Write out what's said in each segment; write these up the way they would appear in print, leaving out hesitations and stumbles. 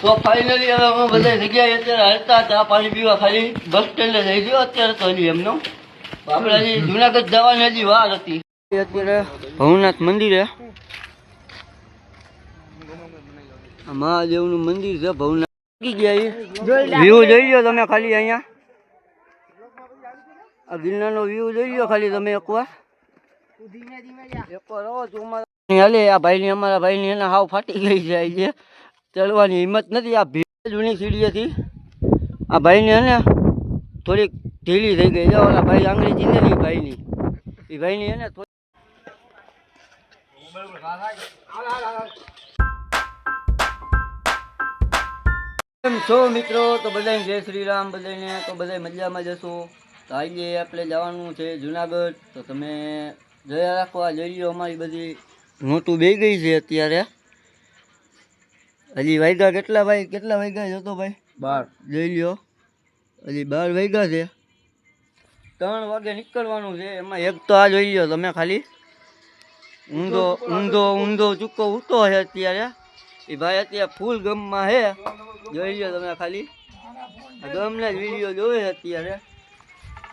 તો ફાઇનલી હવે અમે બધા જગ્યાએ અત્યારે હાલતા ચા પાણી પીવા ખાલી બસ સ્ટેન્ડે જઈ ગયો અત્યારે તો હજી એમનો આપણે હજી જુનાગઢ જવાની હજી વાર હતી. અત્યારે ભવનાથ મંદિરે મહાદેવનું મંદિર છે ભવનાથ વ્યૂ જોઈ લો તમે ખાલી અહીંયા આ ગિરનારનો વ્યૂ જોઈ લો ખાલી તમે એકવાર હાલે આ ભાઈની અમારા ભાઈની એને હાવ ફાટી ગઈ જાય છે ચડવાની હિંમત નથી. આ ભીડ જૂની સીડી હતી આ ભાઈને હે ને થોડીક ઢીલી થઈ ગઈ છે. ઓલા ભાઈ આંગળી ચીંધેલી ભાઈની એ ભાઈની હે ને કેમ છો મિત્રો? તો બધાને જય શ્રી રામ. બધાને તો બધા મજામાં જશો. તો આજે આપણે જવાનું છે જુનાગઢ. તો તમે જોયા રાખો. આ જોઈ લો અમારી બધી નોટું બે ગઈ છે અત્યારે. હજી વાગ્યા કેટલા ભાઈ? કેટલા વાગ્યા જતો ભાઈ? 12 જોઈ લ્યો. હજી 12 વાગ્યા છે. 3 વાગે નીકળવાનું છે. એમાં એક તો આ જોઈ લ્યો તમે ખાલી ઊંધો ચૂક્કો ઉતો છે અત્યારે. એ ભાઈ અત્યારે ફૂલ ગમમાં છે. જોઈ લ્યો તમે ખાલી ગમના જ વિડીયો જોવે છે અત્યારે.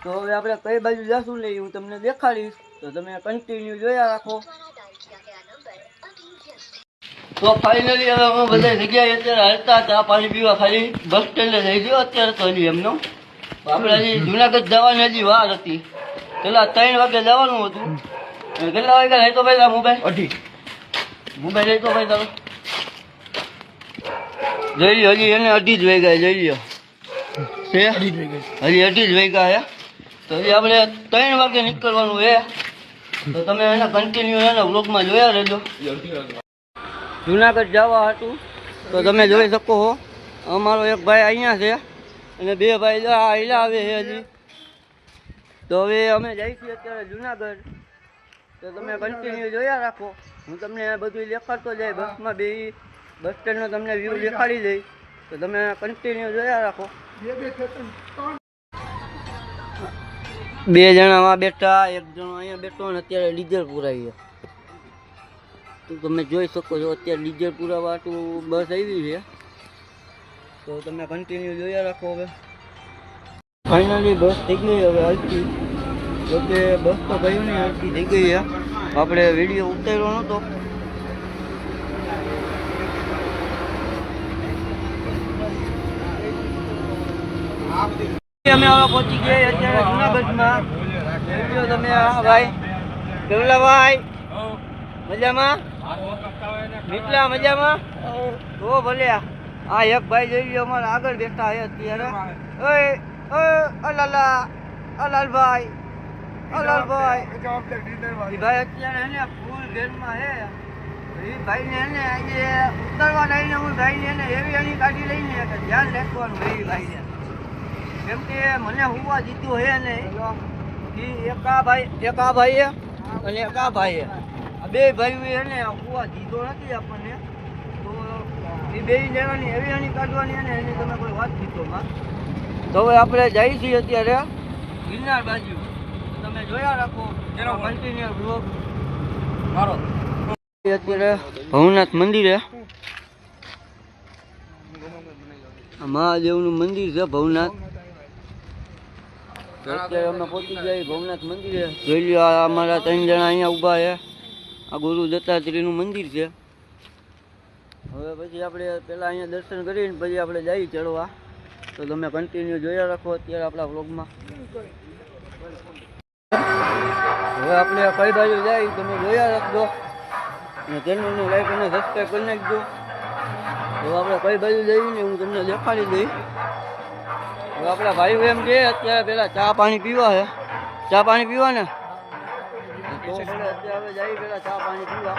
તો હવે આપણે કઈ બાજુ જશું ને હું તમને દેખાડીશ. તો તમે કન્ટિન્યુ જોયા રાખો. તો ફાઇનલી હવે અમે બધા જગ્યાએ અત્યારે હાલતા ચા પાણી પીવા ખાલી બસ સ્ટેન્ડે જઈ ગયો અત્યારે તો હજી એમનો આપણે હજી જુનાગઢ જવાની હજી વાર હતી. પેલા 3 વાગે જવાનું હતું. કેટલા વાગ્યા લઈ તો ભાઈ મોબાઈલ 2:30 મોબાઈલ લઈ તો ભાઈ તમે જોઈ લ્યો. હજી એને 2:30 જ વાગ્યા જોઈ લ્યો છે. હજી 2:30 જ વાગ્યા છે. તો હજી આપણે 3 વાગે નીકળવાનું છે. તો તમે એના કન્ટિન્યુ એના વ્લોગમાં જોયા રહેજો. જુનાગઢ જવા હતું તો તમે જોઈ શકો છો. અમારો એક ભાઈ અહીંયા છે અને 2 ભાઈ આયલા આવે છે હજી. તો હવે અમે જઈએ છીએ અત્યારે જુનાગઢ. તો તમે કન્ટિન્યુ જોયા રાખો. હું તમને બધું દેખાડતો જાય બસમાં બસ સ્ટેન્ડનો તમને વ્યૂ દેખાડી દઈ. તો તમે કન્ટિન્યુ જોયા રાખો. 2 જણામાં બેઠા, 1 જણો અહીંયા બેઠો અને અત્યારે ડીઝલ પુરાવીએ. તો તમે જોઈ શકો છો અત્યારે ડીઝલ પુરાવા આટલું બસ આવી છે. તો તમે કન્ટિન્યુ જોયા રાખો. હવે ફાઇનલી બસ થઈ ગઈ હવે હાલતી. જોકે બસ તો ગયું નહીં, હાલતી થઈ ગઈ છે. આપણે વિડીયો ઉતાર્યો નહોતો. અમે હવે પહોંચી ગયા અત્યારે જુનાગઢમાં. તમે ભાઈ કેવલા ભાઈ મજામાં? કેટલા મજામાં? તો ભલે આ એક ભાઈ જોઈ લો અમારા આગળ બેઠા છે અત્યારે. અલાલભાઈ ભાઈ અત્યારે એને ફૂલ ઘેરમાં છે. એ ભાઈને એને આજે ઉતરવા લઈને હું ભાઈને એને એવી એની કાઢી લઈને કે ધ્યાન રાખવાનું એ ભાઈને. કેમ કે મને હુવા જીતું હે ને એક આ ભાઈ અને એક આ ભાઈ. આ 2 ભાઈઓ એને હુવા દીધો નથી આપણને. તો એ 2 જણાની એવી એની કાઢવાની અને એની તમે કોઈ વાત કીધોમાં. તો હવે આપણે જઈએ છીએ અત્યારે ગિરનાર બાજુ. તમે જોયા રાખો એનો કન્ટિન્યુ બ્લોગ મારો. અત્યારે ભવનાથ મંદિરે મહાદેવનું મંદિર છે ભવનાથ. અત્યારે અમે પહોંચી ગયા ભવનાથ મંદિરે. જોઈ લો અમારા 3 જણા અહીંયા ઊભા છે. આ ગુરુ દત્તાત્રેયનું મંદિર છે. હવે પછી આપણે પહેલાં અહીંયા દર્શન કરીને પછી આપણે જઈએ ચડવા. તો તમે કન્ટિન્યુ જોયા રાખો અત્યારે આપણા વ્લોગમાં. હવે આપણે કઈ બાજુ જાય તમે જોયા રાખજો અને ચેનલને લાઈક અને સબસ્ક્રાઈબ કરી નાખજો. તો આપણે કઈ બાજુ જઈને હું તમને દેખાડી દઈ. હવે આપણા ભાઈઓ એમ કે અત્યારે પેલા ચા પાણી પીવા છે. ચા પાણી પીવા ને તો અત્યારે જઈએ પેલા ચા પાણી પીવા.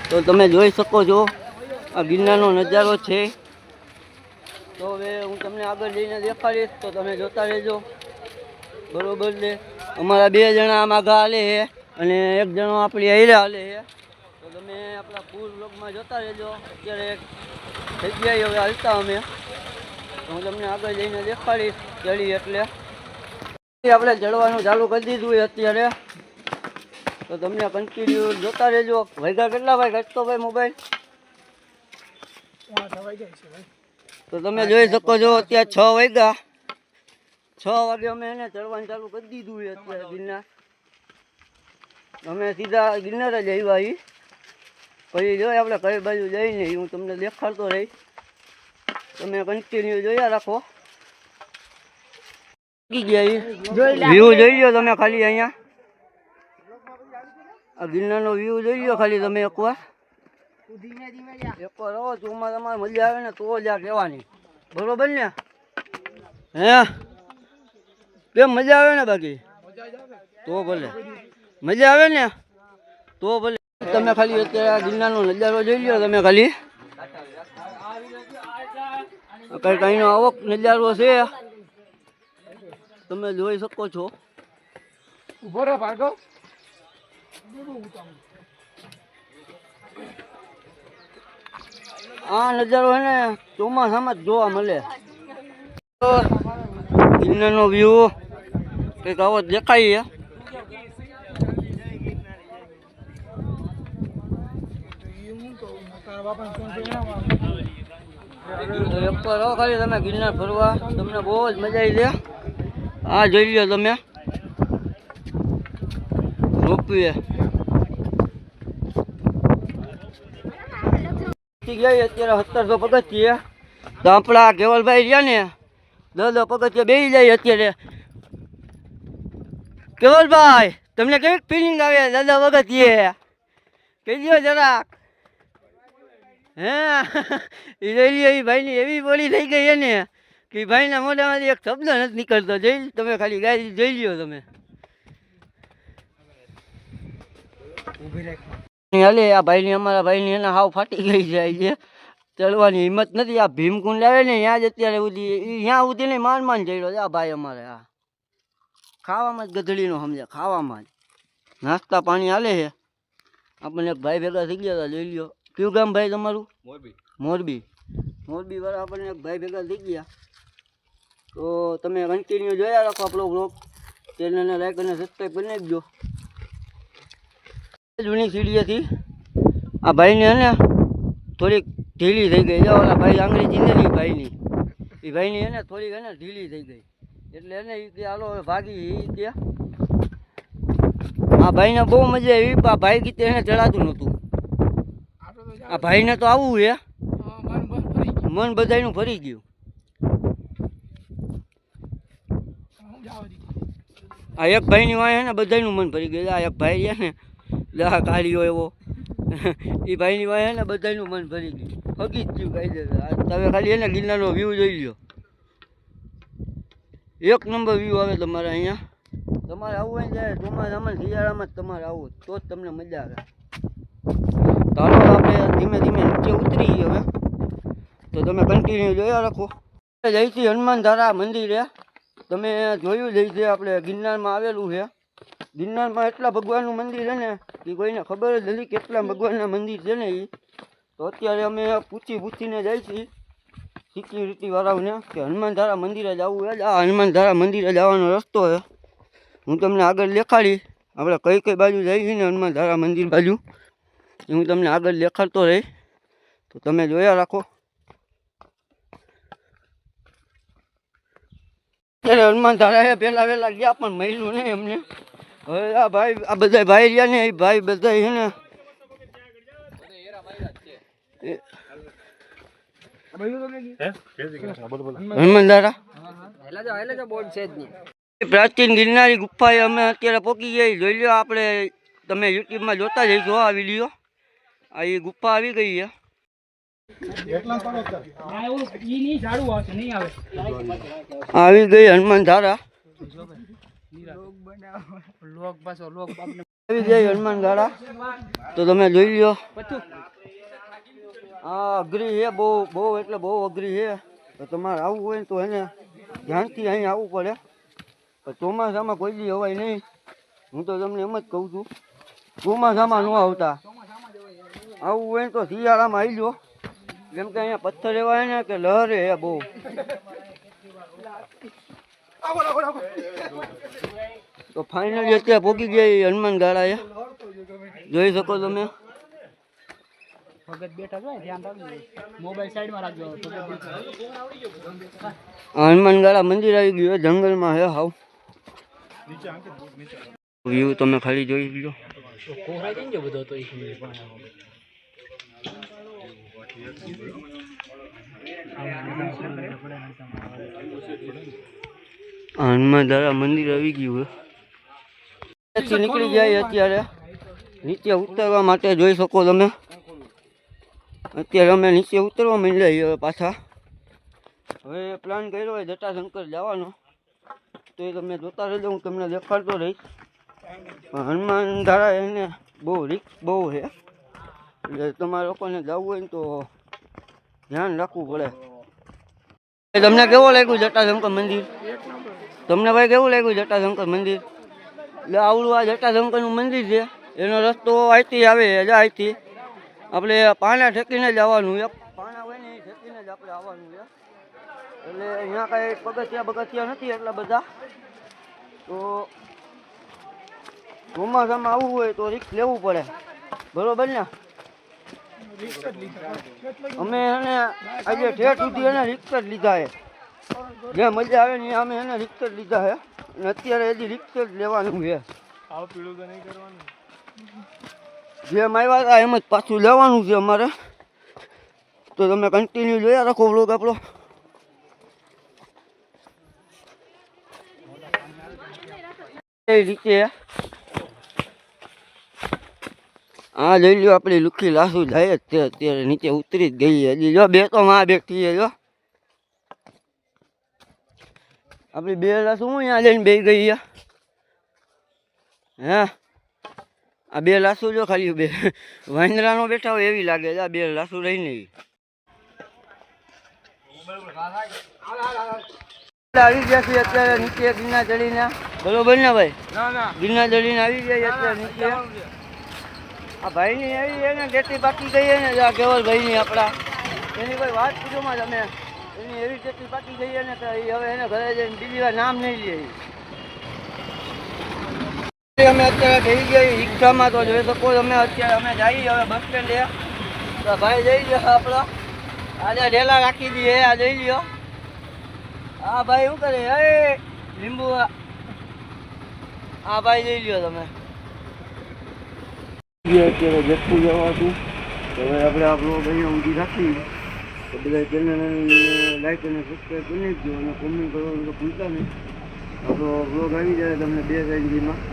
તો તમે જોઈ શકો છો આ ગિરનારનો નજારો છે. તો હવે હું તમને આગળ જઈને દેખાડીશ. તો તમે જોતા રહેજો બરોબર છે. અમારા 2 જણા આમાં હાલે છે અને 1 જણો આપણી હારે હાલે છે. તો તમે આપણા ફૂલ બ્લોગમાં જોતા રહેજો. અત્યારે થઈ ગયા હવે હાલતા અમે. હું તમને આગળ જઈને દેખાડીશ ચડી એટલે. આપણે ચડવાનું ચાલુ કરી દીધું હોય અત્યારે. તો તમને કન્ટિન્યુ જોતા રહેજો. વાગ્યા કેટલા ભાઈ? ઘટતો ભાઈ મોબાઈલ 8 વાગ્યા છે ભાઈ. તો તમે જોઈ શકો છો અત્યારે 6 વાગ્યા. 6 વાગે અમે એને ચડવાનું ચાલુ કરી દીધું છે અત્યારે ગિરનાર. અમે સીધા ગિરનાર જ આવ્યા અહીં. પછી જોઈએ આપણે કઈ બાજુ જઈને હું તમને દેખાડતો રહી. તમે કન્ટિન્યુ જોયા રાખો. વ્યૂ જોઈ લો તમે ખાલી અહીંયા. આ ગિરનારનો વ્યૂ જોઈ લો ખાલી તમે એકવાર. એકવાર રહો ચોમાસામાં મજા આવે ને તો જ આ કહેવાની. બરોબર ને? હે કેમ મજા આવે ને? બાકી તો ભલે મજા આવે ને તો ભલે. તમે ખાલી અત્યારે આ ગિરનારનો નજારો જોઈ લો તમે ખાલી. કઈ કઈનો આવો નજારો છે તમે જોઈ શકો છો. આ નજારો છે ને ચોમાસામાં જ જોવા મળે. ગિરનારનો વ્યૂ કંઈક આવો દેખાય છે. ખાલી તમે ગિરનાર ફરવા તમને બહુ જ મજા આવી છે. આ જોઈ લો તમે રોપવે ગયા અત્યારે 1700 પગથિયે. તો આપણા કેવલભાઈ રહ્યા ને 10 પગથિયે બેસી જાય અત્યારે. કેવલભાઈ તમને કેવી ફિલિંગ આવે 10 પગથિયે કહેજો જરાક. હે એ લઈ લ્યો. એ ભાઈની એવી બોલી થઈ ગઈ છે ને કે ભાઈના મોઢામાંથી એક શબ્દ નથી નીકળતો. જોઈ તમે ખાલી ગાડી જોઈ લ્યો તમે. હાલે આ ભાઈની અમારા ભાઈની એને હાવ ફાટી ગઈ જાય છે. ચડવાની હિંમત નથી. આ ભીમકુંડ આવે ને ત્યાં જ અત્યારે સુધી ત્યાં સુધી નહીં માંડ જઈડ્યો છે આ ભાઈ અમારે. આ ખાવામાં જ ગધડીનો સમજે, ખાવામાં જ. નાસ્તા પાણી હાલે છે. આપણને એક ભાઈ ભેગા થઈ ગયા હતા. જોઈ લ્યો. કયું ગામ ભાઈ તમારું? મોરબી. મોરબી વાળા આપણને એક ભાઈ ભેગા થઈ ગયા. તો તમે કન્ટિન્યુ જોયા રાખો આપણો બ્લોગ. ચેનલને લાઈક અને સબસ્ક્રાઈબ કરી નાખજો. જૂની સીડીએથી આ ભાઈને હે ને થોડીક ઢીલી થઈ ગઈ. જો ઓલા ભાઈ આંગળી ચીંધે ને ભાઈની, એ ભાઈની હે ને થોડીક હે ને ઢીલી થઈ ગઈ. એટલે એને એ કે હાલો હવે ભાગી. એ કે આ ભાઈને બહુ મજા આવી. આ ભાઈ કીધે એને ચડાતું નહોતું. આ ભાઈને તો આવું છે મન બધાયનું ફરી ગયું. આ એક ભાઈની વાંહે છે ને બધાયનું મન ફરી ગયું. આ એક ભાઈ છે ને દા કાઢ્યો એવો એ ભાઈની વાંહે છે ને બધાયનું મન ફરી ગયું. ફગી જ ગયું કાયદેસર. તમે ખાલી એને ગિરનારનો વ્યૂ જોઈ લો. એક નંબર વ્યૂ આવે તમારે અહીંયા. તમારે આવવું હોય ને ત્યારે ચોમાસામાં શિયાળામાં જ તમારે આવવું તો જ તમને મજા આવે. ચાલો આપણે ધીમે ધીમે નીચે ઉતરી ગયો હવે. તો તમે કન્ટિન્યુ જોયા રાખો. જઈથી હનુમાનધારા મંદિરે તમે જોયું જઈથી આપણે ગિરનારમાં આવેલું છે. ગિરનારમાં એટલા ભગવાનનું મંદિર છે ને કે કોઈને ખબર જ નથી કેટલા ભગવાનના મંદિર છે ને એ. તો અત્યારે અમે પૂછીને જાય છીએ સિક્યુરિટીવાળાઓને કે હનુમાનધારા મંદિરે જવું છે. આ હનુમાનધારા મંદિરે જવાનો રસ્તો છે. હું તમને આગળ દેખાડી આપણે કઈ કઈ બાજુ જઈએ છીએ ને હનુમાનધારા મંદિર બાજુ હું તમને આગળ દેખાડતો રહી. તો તમે જોયા રાખો. ત્યારે હનુમાનધારા પહેલાં વહેલા ગયા પણ મળ્યું નહીં અમને. હવે આ ભાઈ આ બધા ભાઈ રહ્યા ને એ ભાઈ બધા છે ને હનુમાનધારા પ્રાચીન ગિરનારી ગુફાએ અમે અત્યારે પહોંચી ગઈ. જોઈ લો આપણે તમે યુટ્યુબમાં જોતા જઈશો આ વિડીયો. આ એ ગુફા આવી ગઈ છે. આવી ગઈ હનુમાનધારા. આવી ગઈ હનુમાનધારા. તો તમે જોઈ લો. આ અઘરી છે બહુ બહુ એટલે બહુ અઘરી છે. તો તમારે આવવું હોય ને તો એને ધ્યાનથી અહીં આવવું પડે. પણ ચોમાસામાં કોઈ દી અવાય નહીં. હું તો તમને એમ જ કહું છું ચોમાસામાં ન આવતા. આવવું હોય ને તો શિયાળામાં આવી જાઓ. કેમ કે અહીંયા પથ્થર એવા હોય ને કે લહેરે હે બહુ. તો ફાઇનલી અત્યારે પહોંચી ગયા હનુમાનધારા. જોઈ શકો તમે ભગત બેઠા હોય ધ્યાન રાખજો મોબાઈલ સાઈડમાં રાખજો ભગત બેઠા હનુમાનગાળા મંદિર આવી ગયું જંગલમાં હે હાવ વ્યૂ તમે ખાલી જોઈ લો કોહરા કેમ ગયો બધો તો હનુમાનગાળા મંદિર આવી ગયું હે નીકળી જાય અત્યારે નીચે ઉતરવા માટે જોઈ શકો તમે અત્યારે અમે નીચે ઉતરવા માંડ્યા છીએ પાછા હવે પ્લાન કર્યો હોય જટાશંકર જવાનો તો એ તમે જોતા રહેજો હું તમને દેખાડતો રહીશ પણ હનુમાનધારા એને બહુ રિસ્ક બહુ છે એટલે તમારા લોકોને જવું હોય ને તો ધ્યાન રાખવું પડે તમને કેવું લાગ્યું જટાશંકર મંદિર તમને ભાઈ કેવું લાગ્યું જટાશંકર મંદિર એટલે આવડું આ જટાશંકરનું મંદિર છે એનો રસ્તો અહીંથી આવે અહીંથી આપણે પાણા ઠેકીને જ આવવાનું છે પાણા હોય ને એ ઠેકીને જ આપણે આવવાનું છે એટલે અહીંયા કાંઈ પગથિયા નથી એટલા બધા તો ચોમાસામાં આવવું હોય તો રિસ્ક લેવું પડે બરોબર ને અમે એને આજે ઠેઠ સુધી એને રિસ્ક જ લીધા છે જે મજા આવે ને અમે એને રિસ્ક જ લીધા છે અને અત્યારે હજી રિસ્ક જ લેવાનું છે જેમ આવ્યા હતા એમ જ પાછું લેવાનું છે અમારે તો તમે કન્ટિન્યુ જોયા રાખો બ્લોગ આપણો એ રીતે હા લઈ લ્યો આપણી લુખી લાસુ જાય જ તે અત્યારે નીચે ઉતરી જ ગઈ હજી જો બે તો માં બેઠી છે જો આપણી બે લાસુ હું અહીંયા લઈને બે ગઈ હે આ બે લાસુ જો ખાલી બે વાંદરાનો બેઠા હોય એવી લાગે છે આ બે લાસુ રહીને આવી ગયા છે અત્યારે નીચે ગિરનાર ચડીને બરોબર ને ભાઈ ગિરનાર ચડીને આવી ગયા અત્યારે નીચે આ ભાઈની આવી છે ને જેટલી બાકી ગઈ છે ને આ કેવલ ભાઈની આપણા એની કોઈ વાત પૂછોમાં તમે એની એવી જેટલી બાકી ગઈ છે ને કે હવે એને ઘરે જઈને બીજી વાર નામ નહીં લે અમે અત્યારે જઈ ગયા રિક્ષામાં તો જોઈ શકો અમે અત્યારે અમે જઈએ હવે બસ સ્ટેન્ડે તો ભાઈ જઈ ગયો આપણો આજે ઢેલા રાખી દઈએ આ જઈ લ્યો હા ભાઈ શું કરે એ લીંબુ હા ભાઈ જઈ લ્યો તમે અત્યારે જેટલું જવાતું હવે આપણે આપણો ભાઈ ઊંધી રાખી તો બધા ચેનલને લાઈક અને સબસ્ક્રાઈબ કરી નાખજો અને કોમેન્ટ કરવાનું તો ભૂલતા નહીં આપણો બ્લોગ આવી જાય તમને 2 સેકન્ડમાં